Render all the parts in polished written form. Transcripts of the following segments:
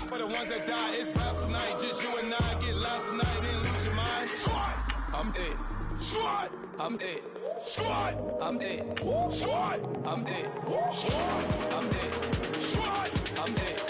For the ones that die, it's fast tonight. Just you and I get lost tonight and lose your mind. I'm dead. I'm dead. I'm dead. I'm dead. I'm dead. I'm dead.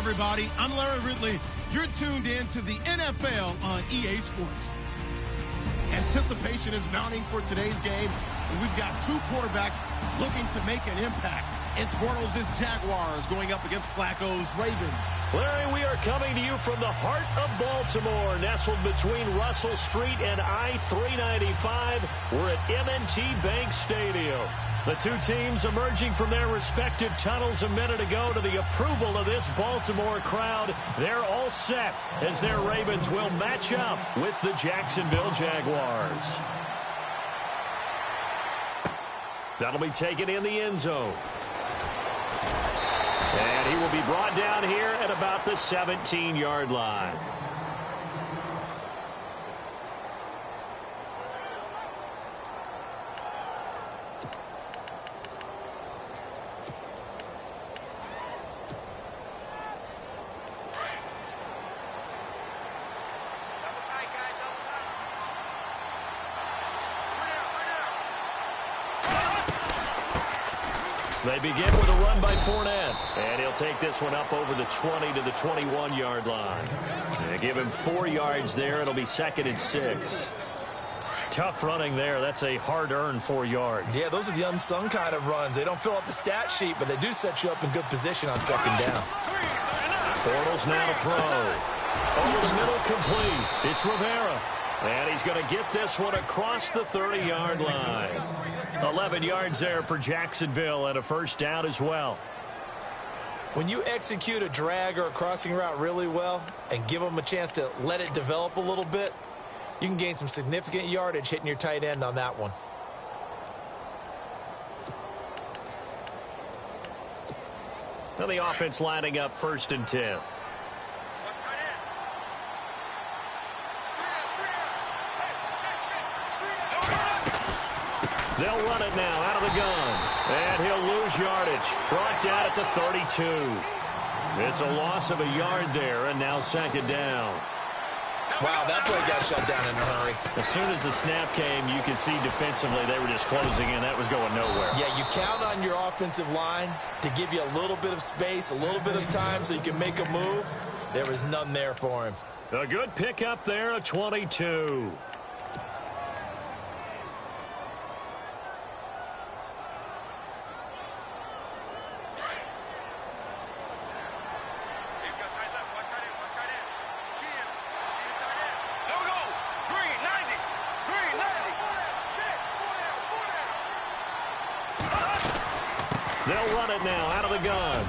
Everybody, I'm Larry Ridley. You're tuned in to the NFL on EA Sports. Anticipation is mounting for today's game, and we've got two quarterbacks looking to make an impact. It's Bortles' Jaguars going up against Flacco's Ravens. Larry, we are coming to you from the heart of Baltimore, nestled between Russell Street and I-395. We're at M&T Bank Stadium. The two teams emerging from their respective tunnels a minute ago to the approval of this Baltimore crowd. They're all set as their Ravens will match up with the Jacksonville Jaguars. That'll be taken in the end zone. And he will be brought down here at about the 17-yard line. They begin with a run by Fournette, and he'll take this one up over the 20 to the 21-yard line. They give him 4 yards there. It'll be 2nd and 6. Tough running there. That's a hard-earned 4 yards. Yeah, those are the unsung kind of runs. They don't fill up the stat sheet, but they do set you up in good position on 2nd down. Bortles now to throw. Over the middle, complete. It's Rivera. And he's going to get this one across the 30-yard line. 11 yards there for Jacksonville and a first down as well. When you execute a drag or a crossing route really well and give them a chance to let it develop a little bit, you can gain some significant yardage hitting your tight end on that one. Now the offense lining up 1st and 10. They'll run it now out of the gun. And he'll lose yardage. Brought down at the 32. It's a loss of a yard there, and now 2nd down. Wow, that play got shut down in a hurry. As soon as the snap came, you could see defensively they were just closing in. That was going nowhere. Yeah, you count on your offensive line to give you a little bit of space, a little bit of time so you can make a move. There was none there for him. A good pickup there, a 22. They'll run it now out of the gun.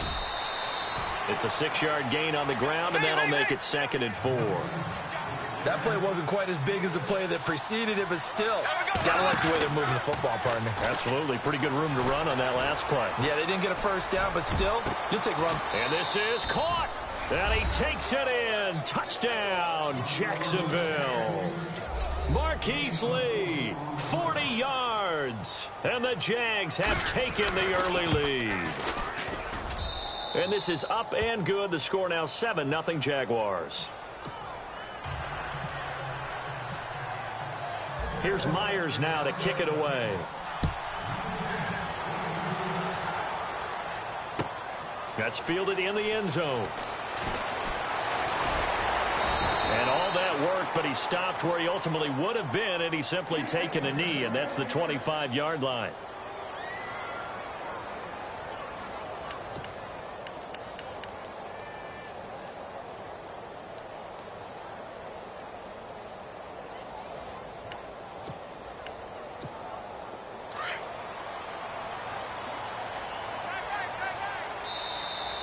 It's a 6-yard gain on the ground, and that'll make it 2nd and 4. That play wasn't quite as big as the play that preceded it, but still, gotta like the way they're moving the football, partner. Absolutely. Pretty good room to run on that last play. Yeah, they didn't get a first down, but still, you'll take runs. And this is caught. And he takes it in. Touchdown, Jacksonville. Mark Marquise Lee, 40 yards. And the Jags have taken the early lead. And this is up and good. The score now 7-0 Jaguars. Here's Myers now to kick it away. That's fielded in the end zone. And all that worked, but he stopped where he ultimately would have been, and he's simply taken a knee, and that's the 25-yard line.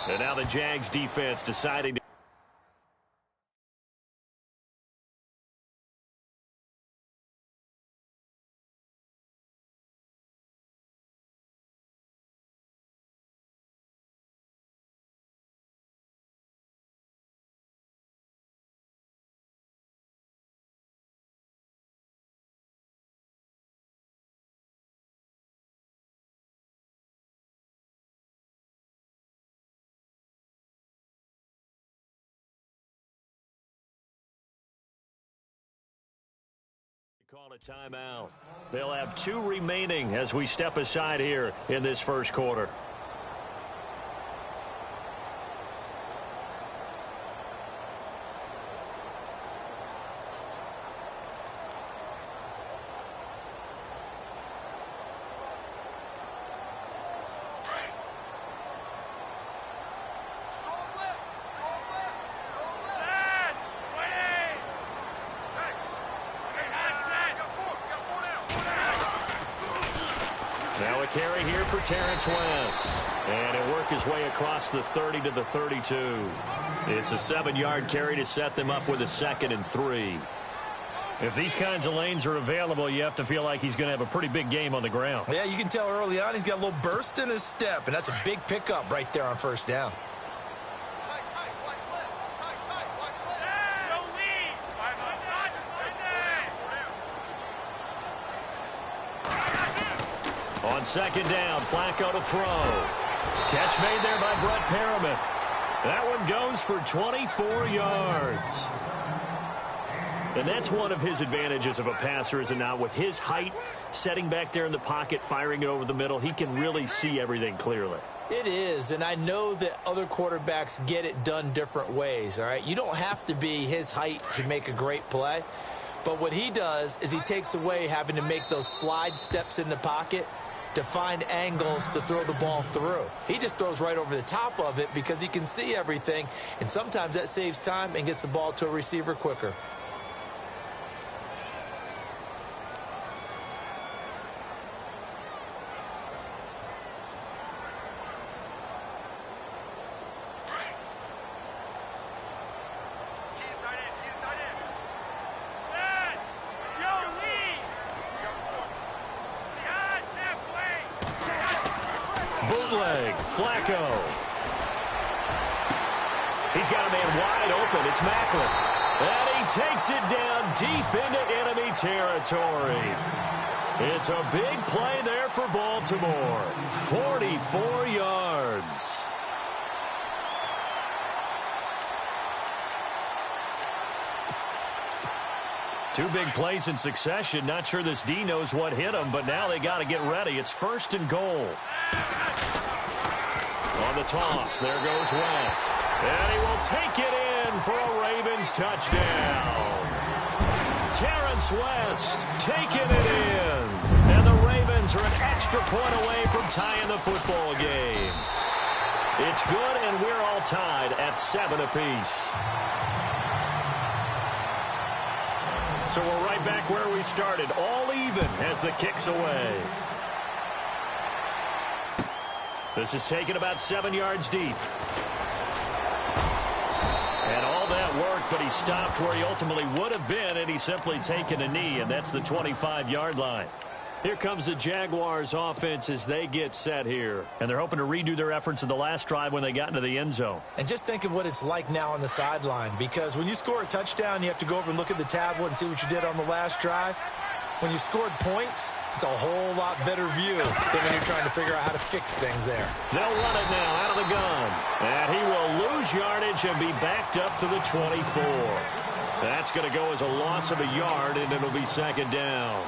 And now the Jags defense deciding to call a timeout. They'll have 2 remaining as we step aside here in this first quarter. Now a carry here for Terrence West. And he'll work his way across the 30 to the 32. It's a 7-yard carry to set them up with a 2nd and 3. If these kinds of lanes are available, you have to feel like he's going to have a pretty big game on the ground. Yeah, you can tell early on he's got a little burst in his step, and that's a big pickup right there on first down. On 2nd down, Flacco to throw. Catch made there by Brett Perriman. That one goes for 24 yards. And that's one of his advantages of a passer, is it not? With his height, setting back there in the pocket, firing it over the middle, he can really see everything clearly. It is, and I know that other quarterbacks get it done different ways, all right? You don't have to be his height to make a great play. But what he does is he takes away having to make those slide steps in the pocket to find angles to throw the ball through. He just throws right over the top of it because he can see everything, and sometimes that saves time and gets the ball to a receiver quicker. Bootleg, Flacco. He's got a man wide open. It's Macklin. And he takes it down deep into enemy territory. It's a big play there for Baltimore. 44 yards. Two big plays in succession. Not sure this D knows what hit him, but now they got to get ready. It's 1st and goal. On the toss, there goes West. And he will take it in for a Ravens touchdown. Terrence West taking it in. And the Ravens are an extra point away from tying the football game. It's good, and we're all tied at 7 apiece. So we're right back where we started, all even as the kick's away. This is taken about 7 yards deep. And all that worked, but he stopped where he ultimately would have been, and he's simply taken a knee, and that's the 25-yard line. Here comes the Jaguars offense as they get set here. And they're hoping to redo their efforts in the last drive when they got into the end zone. And just think of what it's like now on the sideline, because when you score a touchdown, you have to go over and look at the tablet and see what you did on the last drive. When you scored points, it's a whole lot better view than when you're trying to figure out how to fix things there. They'll run it now out of the gun. And he will lose yardage and be backed up to the 24. That's going to go as a loss of a yard, and it'll be second down.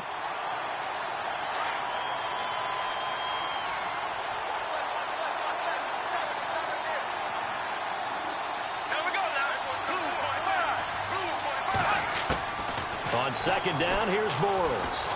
On second down, here's Bortles.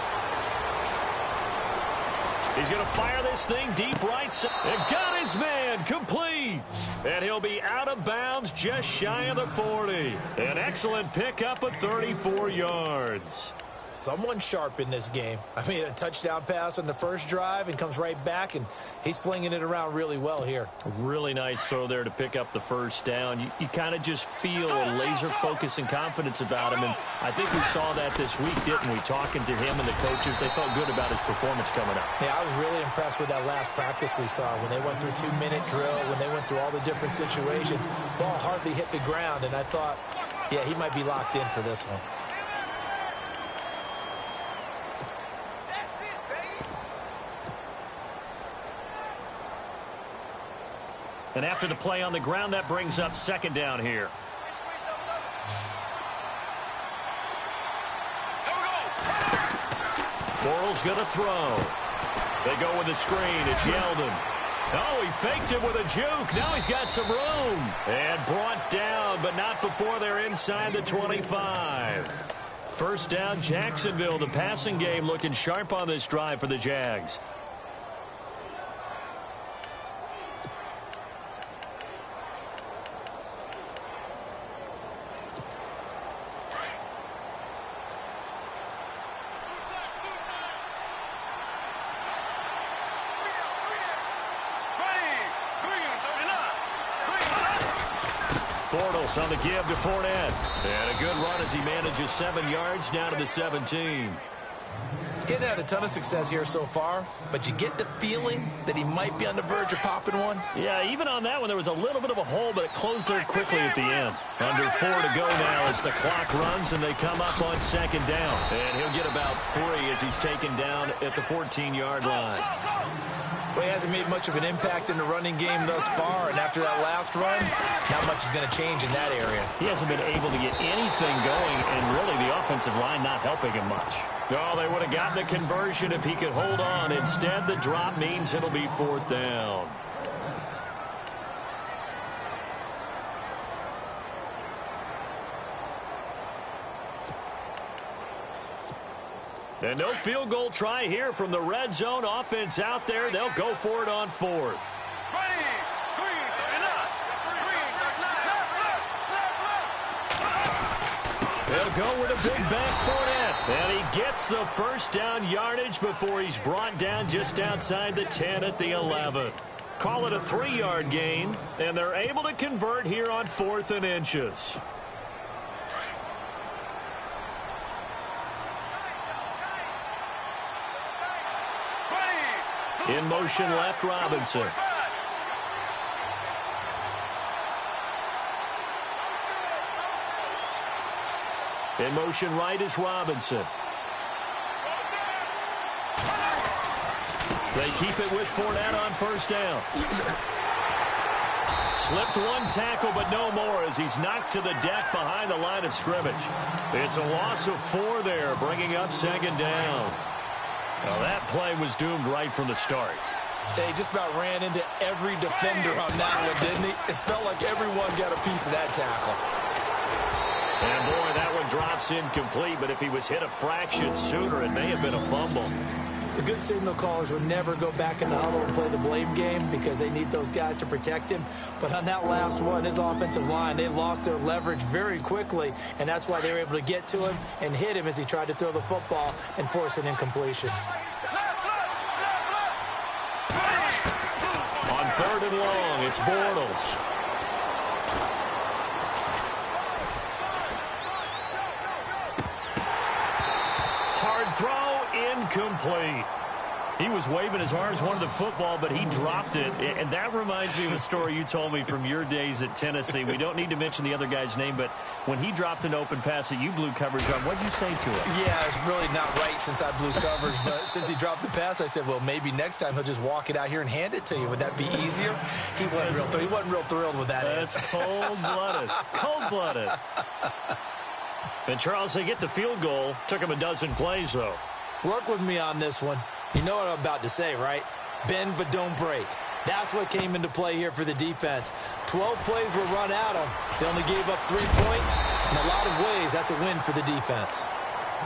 He's going to fire this thing deep right side. And got his man complete. And he'll be out of bounds just shy of the 40. An excellent pickup of 34 yards. Someone sharp in this game. I mean, a touchdown pass on the first drive and comes right back, and he's flinging it around really well here. A really nice throw there to pick up the first down. You kind of just feel a laser focus and confidence about him, and I think we saw that this week, didn't we? Talking to him and the coaches, they felt good about his performance coming up. Yeah, I was really impressed with that last practice we saw when they went through a 2-minute drill, when they went through all the different situations. Ball hardly hit the ground, and I thought, yeah, he might be locked in for this one. And after the play on the ground, that brings up second down here. Bortles going to throw. They go with the screen. It's Yeldon. Oh, he faked him with a juke. Now he's got some room. And brought down, but not before they're inside the 25. First down, Jacksonville. The passing game looking sharp on this drive for the Jags. Bortles on the give to Fournette. And a good run as he manages 7 yards down to the 17. Getting had a ton of success here so far, but you get the feeling that he might be on the verge of popping one. Yeah, even on that one, there was a little bit of a hole, but it closed there quickly at the end. Under 4 to go now as the clock runs, and they come up on second down. And he'll get about 3 as he's taken down at the 14-yard line. Well, he hasn't made much of an impact in the running game thus far, and after that last run, not much is going to change in that area. He hasn't been able to get anything going, and really the offensive line not helping him much. Oh, they would have gotten the conversion if he could hold on. Instead, the drop means it'll be fourth down. And no field goal try here from the red zone offense out there. They'll go for it on fourth. They'll go with a big back Fournette. And he gets the first down yardage before he's brought down just outside the 10 at the 11. Call it a 3-yard gain, and they're able to convert here on 4th and inches. In motion left, Robinson. In motion right is Robinson. They keep it with Fournette on first down. Slipped one tackle, but no more as he's knocked to the deck behind the line of scrimmage. It's a loss of 4 there, bringing up second down. Well, that play was doomed right from the start. They just about ran into every defender on that one, didn't he? It felt like everyone got a piece of that tackle. And, boy, that one drops incomplete, but if he was hit a fraction sooner, it may have been a fumble. The good signal callers would never go back in the huddle and play the blame game because they need those guys to protect him. But on that last one, his offensive line, they lost their leverage very quickly, and that's why they were able to get to him and hit him as he tried to throw the football and force an incompletion. On 3rd and long, it's Bortles. Hard throw, incomplete. He was waving his arms, wanted the football, but he dropped it. And that reminds me of a story you told me from your days at Tennessee. We don't need to mention the other guy's name, but when he dropped an open pass that you blew coverage on, what did you say to him? Yeah, it's really not right since I blew coverage, but since he dropped the pass, I said, well, maybe next time he'll just walk it out here and hand it to you. Would that be easier? He wasn't real thrilled with that. That's cold-blooded. Cold-blooded. And, Charles, they get the field goal. Took him a dozen plays, though. Work with me on this one. You know what I'm about to say, right? Bend but don't break. That's what came into play here for the defense. 12 plays were run at them. They only gave up 3 points. In a lot of ways, that's a win for the defense.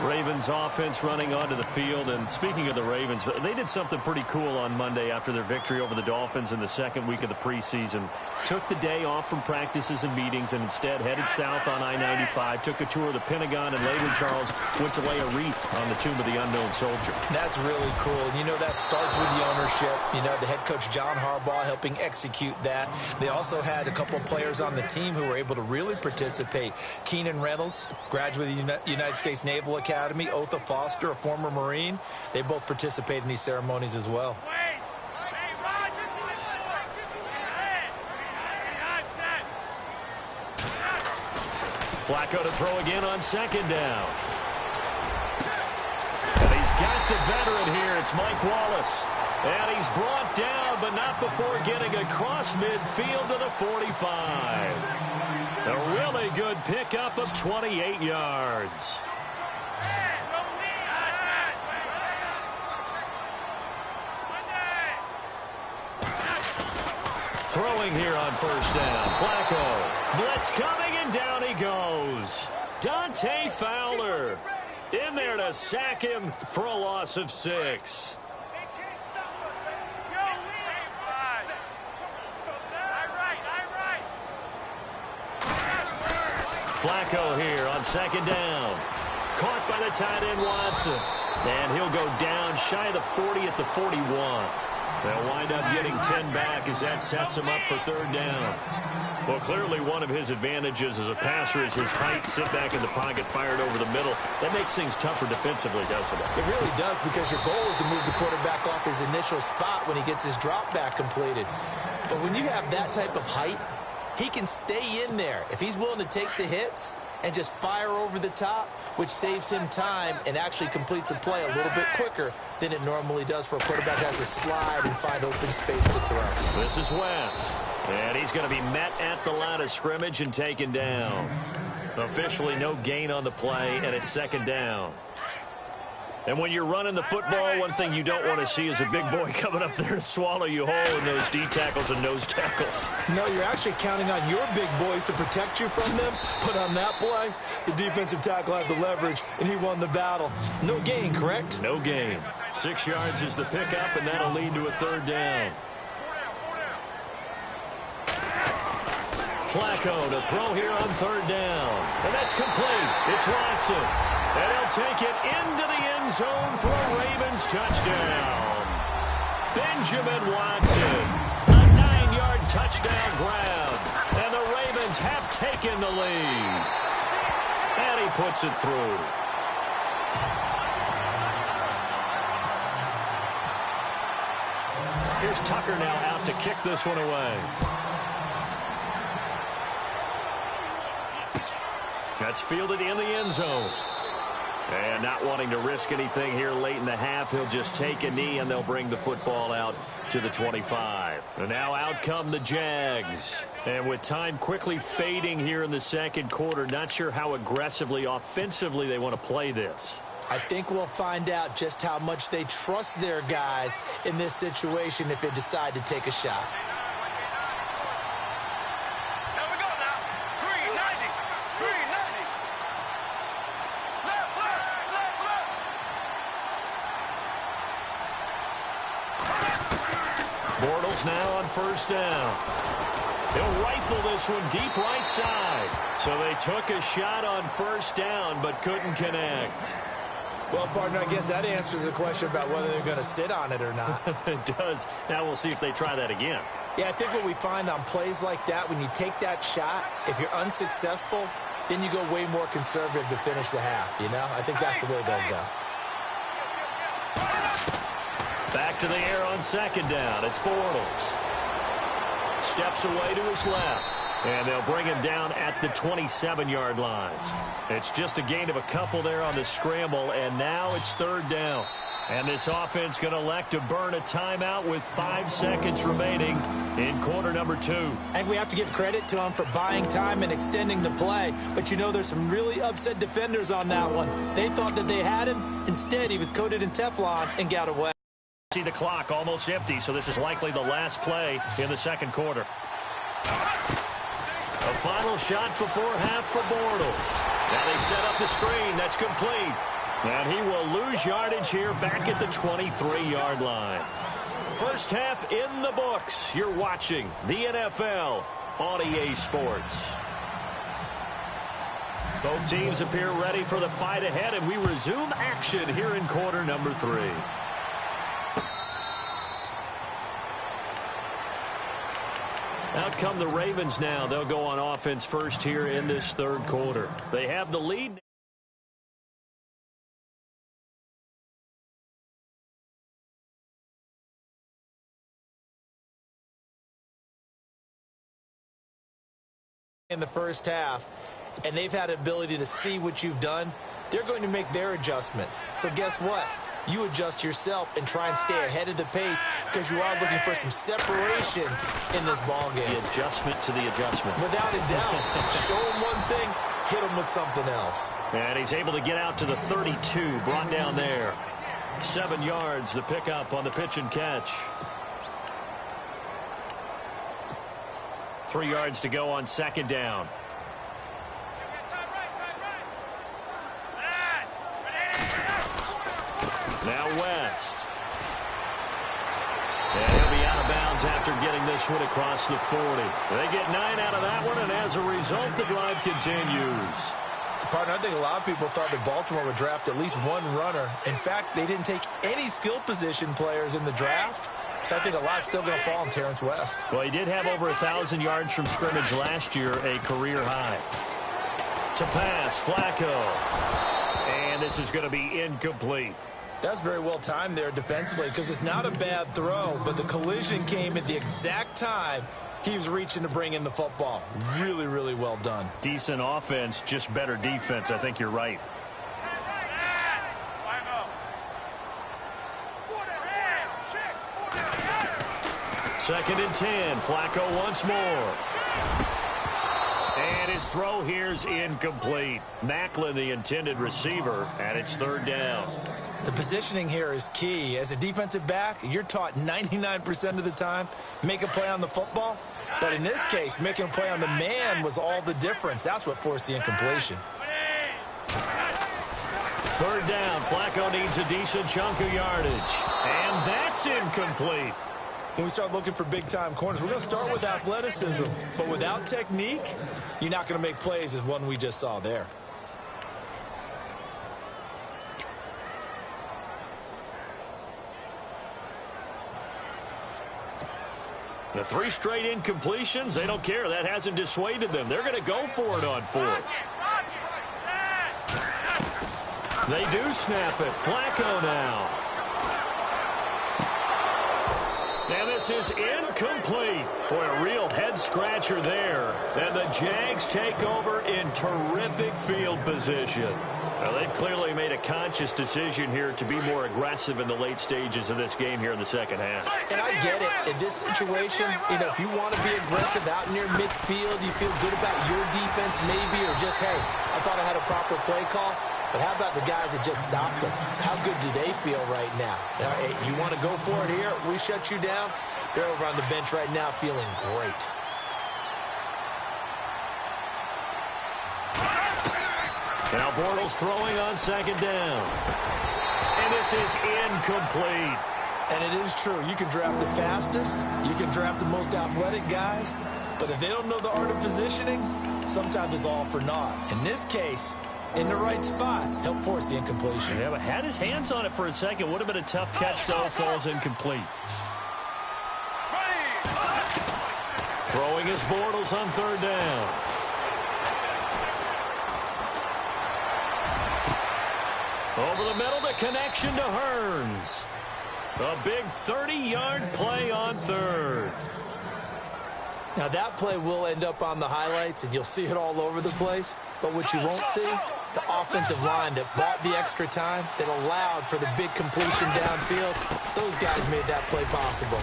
Ravens offense running onto the field. And speaking of the Ravens, they did something pretty cool on Monday after their victory over the Dolphins in the second week of the preseason. Took the day off from practices and meetings and instead headed south on I-95, took a tour of the Pentagon, and later, Charles, went to lay a wreath on the tomb of the unknown soldier. That's really cool. And you know, that starts with the ownership. You know, the head coach, John Harbaugh, helping execute that. They also had a couple of players on the team who were able to really participate. Keenan Reynolds, graduate of the United States Naval Academy. Otha Foster, a former Marine. They both participate in these ceremonies as well. Flacco to throw again on second down. And he's got the veteran here. It's Mike Wallace. And he's brought down, but not before getting across midfield to the 45. A really good pickup of 28 yards. Throwing here on first down. Flacco. Blitz coming, and down he goes. Dante Fowler in there to sack him for a loss of 6. Flacco here on second down. Caught by the tight end Watson. And he'll go down shy of the 40 at the 41. They'll wind up getting 10 back as that sets him up for third down. Well, clearly one of his advantages as a passer is his height. Sit back in the pocket, fired over the middle. That makes things tougher defensively, doesn't it? It really does, because your goal is to move the quarterback off his initial spot when he gets his drop back completed. But when you have that type of height, he can stay in there if he's willing to take the hits and just fire over the top, which saves him time and actually completes a play a little bit quicker than it normally does for a quarterback that has to slide and find open space to throw. This is West, and he's going to be met at the line of scrimmage and taken down. Officially no gain on the play, and it's second down. And when you're running the football, one thing you don't want to see is a big boy coming up there to swallow you whole in those D tackles and nose tackles. No, you're actually counting on your big boys to protect you from them. But on that play, the defensive tackle had the leverage, and he won the battle. No gain, correct? No gain. 6 yards is the pickup, and that'll lead to a third down. Flacco to throw here on third down. And that's complete. It's Watson. And he'll take it into the end zone for a Ravens touchdown. Benjamin Watson. A 9-yard touchdown grab. And the Ravens have taken the lead. And he puts it through. Here's Tucker now out to kick this one away. That's fielded in the end zone. And not wanting to risk anything here late in the half, he'll just take a knee, and they'll bring the football out to the 25. And now out come the Jags. And with time quickly fading here in the second quarter, not sure how aggressively, offensively they want to play this. I think we'll find out just how much they trust their guys in this situation if they decide to take a shot. Now on first down. He'll rifle this one deep right side. So they took a shot on first down but couldn't connect. Well, partner, I guess that answers the question about whether they're going to sit on it or not. It does. Now we'll see if they try that again. Yeah, I think what we find on plays like that, when you take that shot, if you're unsuccessful, then you go way more conservative to finish the half, you know? I think that's the way they'll go. Back to the air on second down. It's Bortles. Steps away to his left. And they'll bring him down at the 27-yard line. It's just a gain of a couple there on the scramble, and now it's third down. And this offense going to elect to burn a timeout with 5 seconds remaining in quarter number 2. I think we have to give credit to him for buying time and extending the play. But, you know, there's some really upset defenders on that one. They thought that they had him. Instead, he was coated in Teflon and got away. See the clock almost empty, so this is likely the last play in the second quarter. A final shot before half for Bortles. Now they set up the screen. That's complete. And he will lose yardage here back at the 23-yard line. First half in the books. You're watching the NFL on EA Sports. Both teams appear ready for the fight ahead, and we resume action here in quarter number 3. Out come the Ravens now. They'll go on offense first here in this third quarter. They have the lead. In the first half, and they've had the ability to see what you've done, they're going to make their adjustments. So guess what? You adjust yourself and try and stay ahead of the pace because you are looking for some separation in this ball game. The adjustment to the adjustment. Without a doubt. Show him one thing, hit him with something else. And he's able to get out to the 32, brought down there. 7 yards, the pickup on the pitch and catch. 3 yards to go on second down. Now West. And he'll be out of bounds after getting this one across the 40. They get 9 out of that one, and as a result, the drive continues. Partner, I think a lot of people thought that Baltimore would draft at least one runner. In fact, they didn't take any skill position players in the draft. So I think a lot's still going to fall on Terrence West. Well, he did have over 1,000 yards from scrimmage last year, a career high. To pass, Flacco. And this is going to be incomplete. That's very well timed there defensively because it's not a bad throw, but the collision came at the exact time he was reaching to bring in the football. Really, really well done. Decent offense, just better defense. I think you're right. Second and 10. Flacco once more. And his throw here's incomplete. Macklin, the intended receiver, and it's third down. The positioning here is key. As a defensive back, you're taught 99% of the time, make a play on the football. But in this case, making a play on the man was all the difference. That's what forced the incompletion. Third down. Flacco needs a decent chunk of yardage. And that's incomplete. When we start looking for big-time corners, we're going to start with athleticism. But without technique, you're not going to make plays as one we just saw there. The 3 straight incompletions, they don't care. That hasn't dissuaded them. They're going to go for it on 4th. They do snap it. Flacco now. And this is incomplete. Boy, a real head-scratcher there. And the Jags take over in terrific field position. Well, they've clearly made a conscious decision here to be more aggressive in the late stages of this game here in the second half. And I get it. In this situation, you know, if you want to be aggressive out near midfield, you feel good about your defense maybe, or just, hey, I thought I had a proper play call. But how about the guys that just stopped them? How good do they feel right now? Hey, you want to go for it here? We shut you down. They're over on the bench right now feeling great. Now Bortles throwing on second down. And this is incomplete. And it is true. You can draft the fastest. You can draft the most athletic guys. But if they don't know the art of positioning, sometimes it's all for naught. In this case, in the right spot, help force the incompletion. Yeah, but had his hands on it for a second. Would have been a tough catch, though. Falls incomplete. Throwing his Bortles on third down. Over the middle, the connection to Hearns. A big 30-yard play on third. Now, that play will end up on the highlights, and you'll see it all over the place. But what you won't see, the offensive line that bought the extra time, that allowed for the big completion downfield, those guys made that play possible.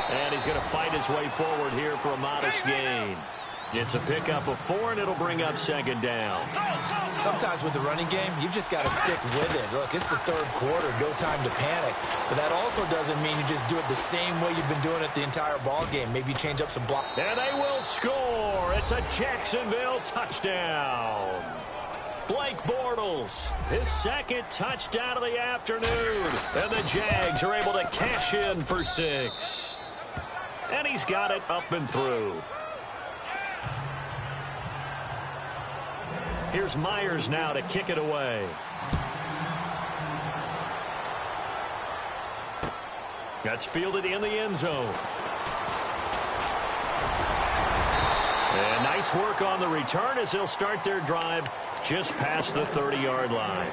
And he's going to fight his way forward here for a modest gain. It's a pickup of 4, and it'll bring up second down. Sometimes with the running game, you've just got to stick with it. Look, it's the third quarter, no time to panic. But that also doesn't mean you just do it the same way you've been doing it the entire ball game. Maybe change up some block. And they will score. It's a Jacksonville touchdown. Blake Bortles, his second touchdown of the afternoon. And the Jags are able to cash in for 6. And he's got it up and through. Here's Myers now to kick it away. That's fielded in the end zone. And nice work on the return as they'll start their drive just past the 30-yard line.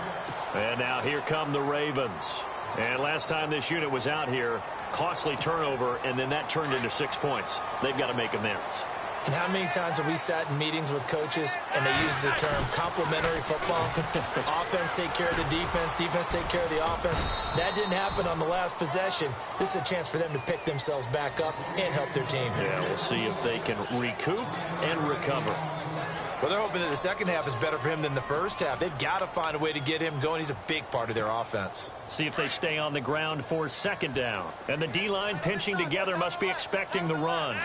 And now here come the Ravens. And last time this unit was out here, costly turnover, and then that turned into 6 points. They've got to make amends. And how many times have we sat in meetings with coaches and they use the term complementary football? Offense take care of the defense, defense take care of the offense. That didn't happen on the last possession. This is a chance for them to pick themselves back up and help their team. Yeah, we'll see if they can recoup and recover. Well, they're hoping that the second half is better for him than the first half. They've got to find a way to get him going. He's a big part of their offense. See if they stay on the ground for second down. And the D-line pinching together must be expecting the run.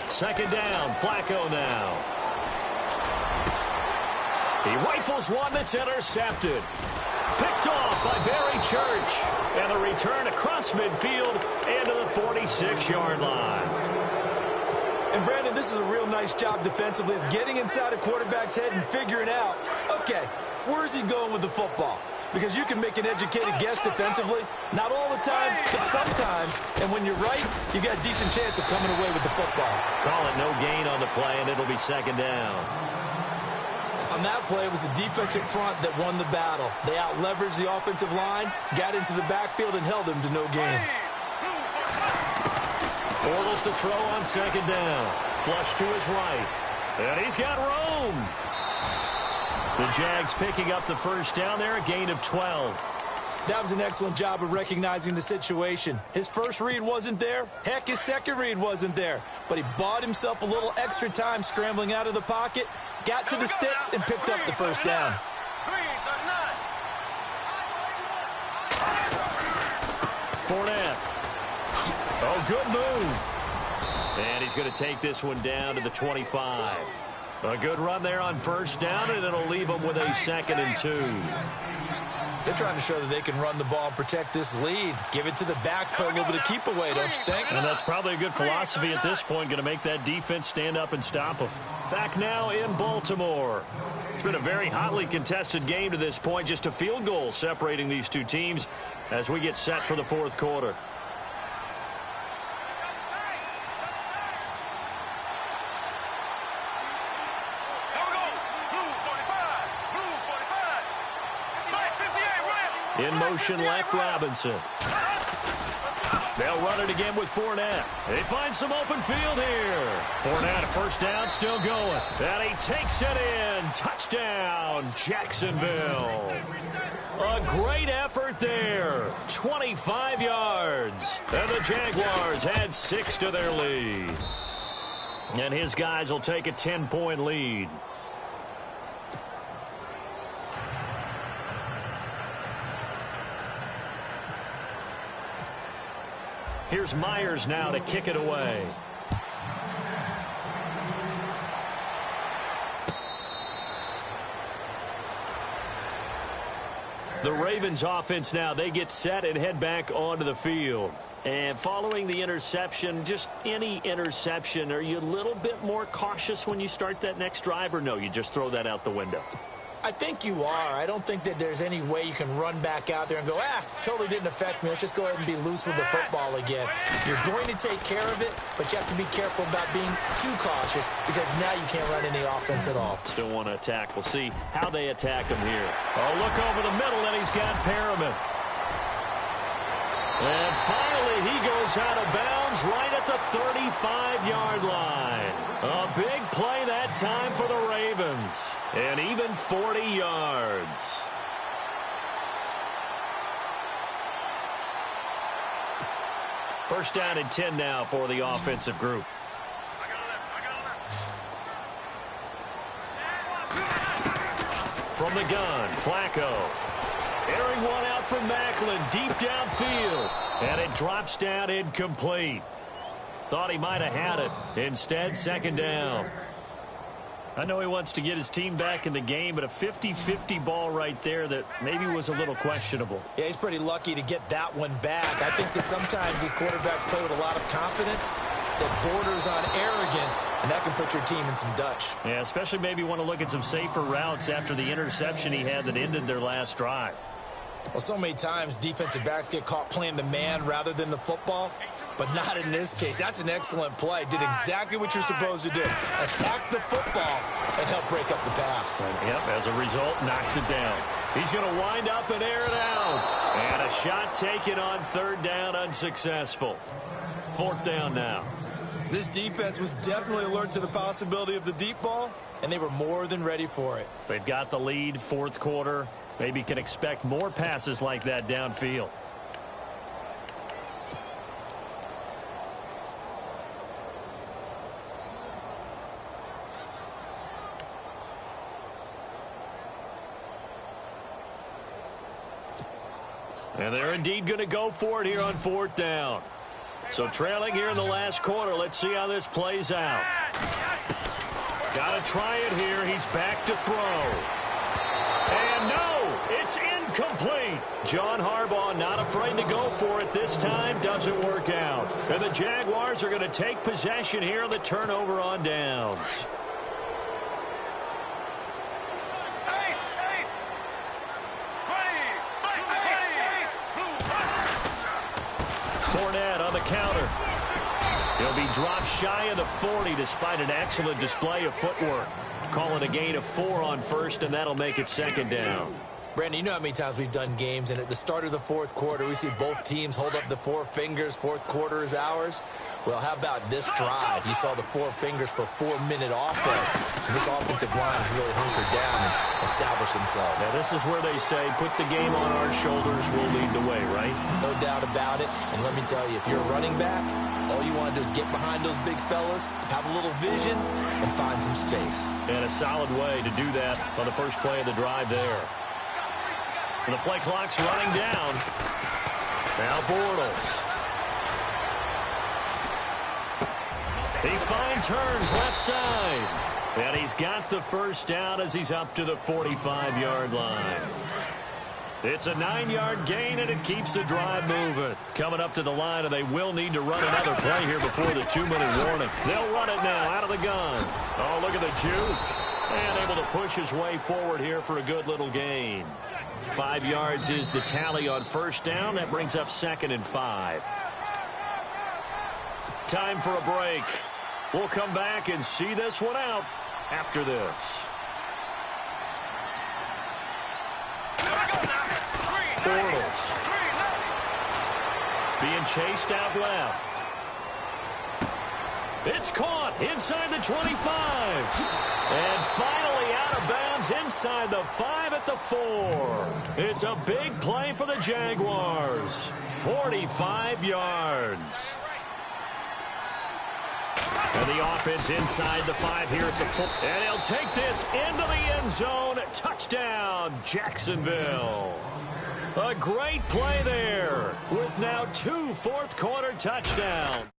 Second down, Flacco now. He rifles one that's intercepted. Picked off by Barry Church. And the return across midfield into the 46-yard line. And, Brandon, this is a real nice job defensively of getting inside a quarterback's head and figuring out, okay, where's he going with the football? Because you can make an educated guess defensively. Not all the time, but sometimes. And when you're right, you got a decent chance of coming away with the football. Call it no gain on the play, and it'll be second down. On that play, it was the defensive front that won the battle. They out-leveraged the offensive line, got into the backfield, and held them to no gain. Bortles to throw on second down. Flush to his right. And he's got room. The Jags picking up the first down there, a gain of 12. That was an excellent job of recognizing the situation. His first read wasn't there. Heck, his second read wasn't there. But he bought himself a little extra time scrambling out of the pocket, got to the sticks, and picked up the first down. Fournette. Oh, good move. And he's going to take this one down to the 25. A good run there on first down, and it'll leave them with a 2nd and 2. They're trying to show that they can run the ball and protect this lead. Give it to the backs, play a little bit of keep away, don't you think? And that's probably a good philosophy at this point, going to make that defense stand up and stop them. Back now in Baltimore. It's been a very hotly contested game to this point, just a field goal separating these two teams as we get set for the fourth quarter. In motion left, Robinson. They'll run it again with Fournette. They find some open field here. Fournette, first down, still going. And he takes it in. Touchdown, Jacksonville. A great effort there. 25 yards. And the Jaguars add 6 to their lead. And his guys will take a 10-point lead. Here's Myers now to kick it away. The Ravens offense now, they get set and head back onto the field. And following the interception, just any interception, are you a little bit more cautious when you start that next drive, or no, you just throw that out the window? I think you are. I don't think that there's any way you can run back out there and go, totally didn't affect me. Let's just go ahead and be loose with the football again. You're going to take care of it, but you have to be careful about being too cautious because now you can't run any offense at all. Still want to attack. We'll see how they attack him here. Oh, look over the middle, and he's got Perriman. And finally, he goes out of bounds right at the 35-yard line. A big play that time for the Ravens. And even 40 yards. First down and 10 now for the offensive group. From the gun, Flacco. Airing one out from Macklin, deep downfield. And it drops down incomplete. Thought he might have had it. Instead, second down. I know he wants to get his team back in the game, but a 50-50 ball right there that maybe was a little questionable. Yeah, he's pretty lucky to get that one back. I think that sometimes these quarterbacks play with a lot of confidence that borders on arrogance, and that can put your team in some Dutch. Yeah, especially maybe want to look at some safer routes after the interception he had that ended their last drive. Well, so many times defensive backs get caught playing the man rather than the football, but not in this case. That's an excellent play. Did exactly what you're supposed to do. Attack the football and help break up the pass. Yep, as a result, knocks it down. He's going to wind up and air it out. And a shot taken on third down, unsuccessful. Fourth down now. This defense was definitely alert to the possibility of the deep ball, and they were more than ready for it. They've got the lead, fourth quarter. Maybe can expect more passes like that downfield. And they're indeed going to go for it here on fourth down. So trailing here in the last quarter. Let's see how this plays out. Got to try it here. He's back to throw. And no, it's incomplete. John Harbaugh not afraid to go for it this time. Doesn't work out. And the Jaguars are going to take possession here on the turnover on downs. Fournette on the counter. He'll be dropped shy of the 40 despite an excellent display of footwork. Call it a gain of 4 on first, and that'll make it second down. Brandon, you know how many times we've done games, and at the start of the fourth quarter, we see both teams hold up the four fingers. Fourth quarter is ours. Well, how about this drive? You saw the four fingers for 4-minute offense, and this offensive line has really hunkered down and established themselves. Now, this is where they say, put the game on our shoulders, we'll lead the way, right? No doubt about it. And let me tell you, if you're a running back, all you want to do is get behind those big fellas, have a little vision, and find some space. And a solid way to do that on the first play of the drive there. And the play clock's running down. Now Bortles. He finds Hearns left side. And he's got the first down as he's up to the 45-yard line. It's a 9-yard gain, and it keeps the drive moving. Coming up to the line, and they will need to run another play here before the 2-minute warning. They'll run it now out of the gun. Oh, look at the juke. And able to push his way forward here for a good little gain. 5 yards is the tally on first down. That brings up 2nd and 5. Time for a break. We'll come back and see this one out after this. Bortles being chased out left. It's caught inside the 25. And finally out of bounds inside the 5 at the 4. It's a big play for the Jaguars. 45 yards. And the offense inside the 5 here at the 4. And he'll take this into the end zone. Touchdown, Jacksonville. A great play there with now 2 fourth-quarter touchdowns.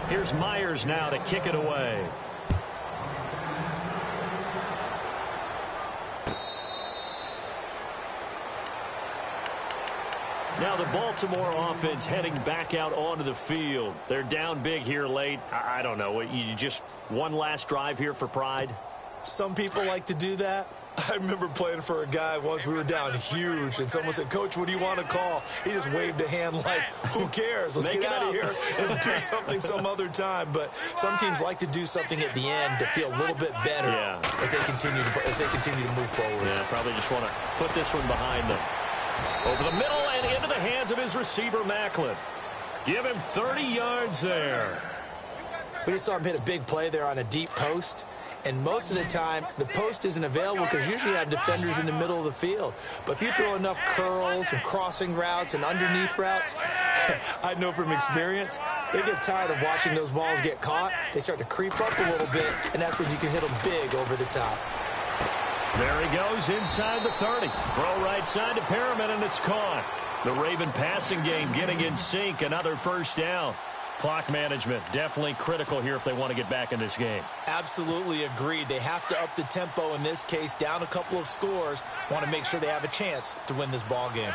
Here's Myers now to kick it away. Now the Baltimore offense heading back out onto the field. They're down big here late. I don't know. You just one last drive here for pride? Some people like to do that. I remember playing for a guy once. We were down huge, and someone said, "Coach, what do you want to call?" He just waved a hand like, who cares? Let's get out of here and do something some other time. But some teams like to do something at the end to feel a little bit better as they continue to move forward. Yeah, probably just want to put this one behind them. Over the middle and into the hands of his receiver, Macklin. Give him 30 yards there. We just saw him hit a big play there on a deep post. And most of the time, the post isn't available because usually you have defenders in the middle of the field. But if you throw enough curls and crossing routes and underneath routes, I know from experience, they get tired of watching those balls get caught. They start to creep up a little bit, and that's when you can hit them big over the top. There he goes inside the 30. Throw right side to Perriman, and it's caught. The Raven passing game getting in sync. Another first down. Clock management definitely critical here if they want to get back in this game. Absolutely agreed. They have to up the tempo in this case, down a couple of scores. Want to make sure they have a chance to win this ball game.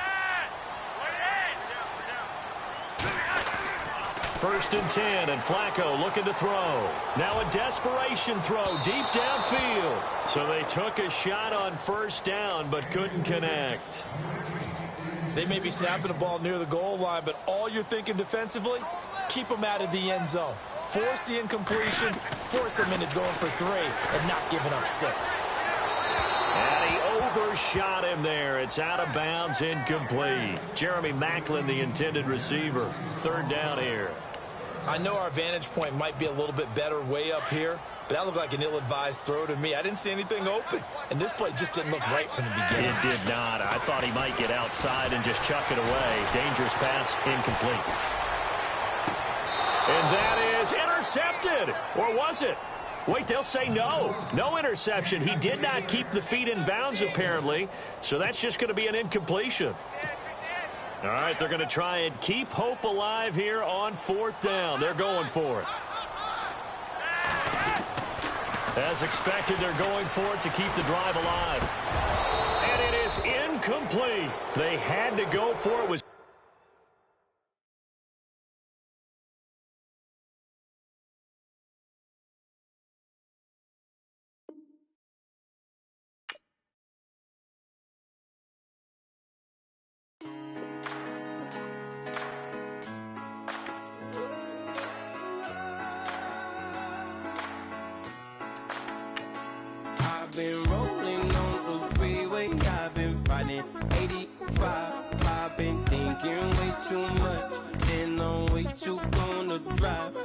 1st and 10, and Flacco looking to throw. Now a desperation throw deep downfield. So they took a shot on first down but couldn't connect. They may be snapping the ball near the goal line, but all you're thinking defensively, keep them out of the end zone. Force the incompletion, force them into going for 3, and not giving up 6. And he overshot him there. It's out of bounds, incomplete. Jeremy Macklin, the intended receiver. 3rd down here. I know our vantage point might be a little bit better way up here, but that looked like an ill-advised throw to me. I didn't see anything open, and this play just didn't look right from the beginning. It did not. I thought he might get outside and just chuck it away. Dangerous pass, incomplete. And that is intercepted. Or was it? Wait, they'll say no. No interception. He did not keep the feet in bounds, apparently, so that's just going to be an incompletion. All right, they're going to try and keep hope alive here on 4th down. They're going for it. As expected, they're going for it to keep the drive alive. And it is incomplete. They had to go for it. I've been rolling on the freeway, I've been riding 85. I've been thinking way too much, and I'm way too gonna drive.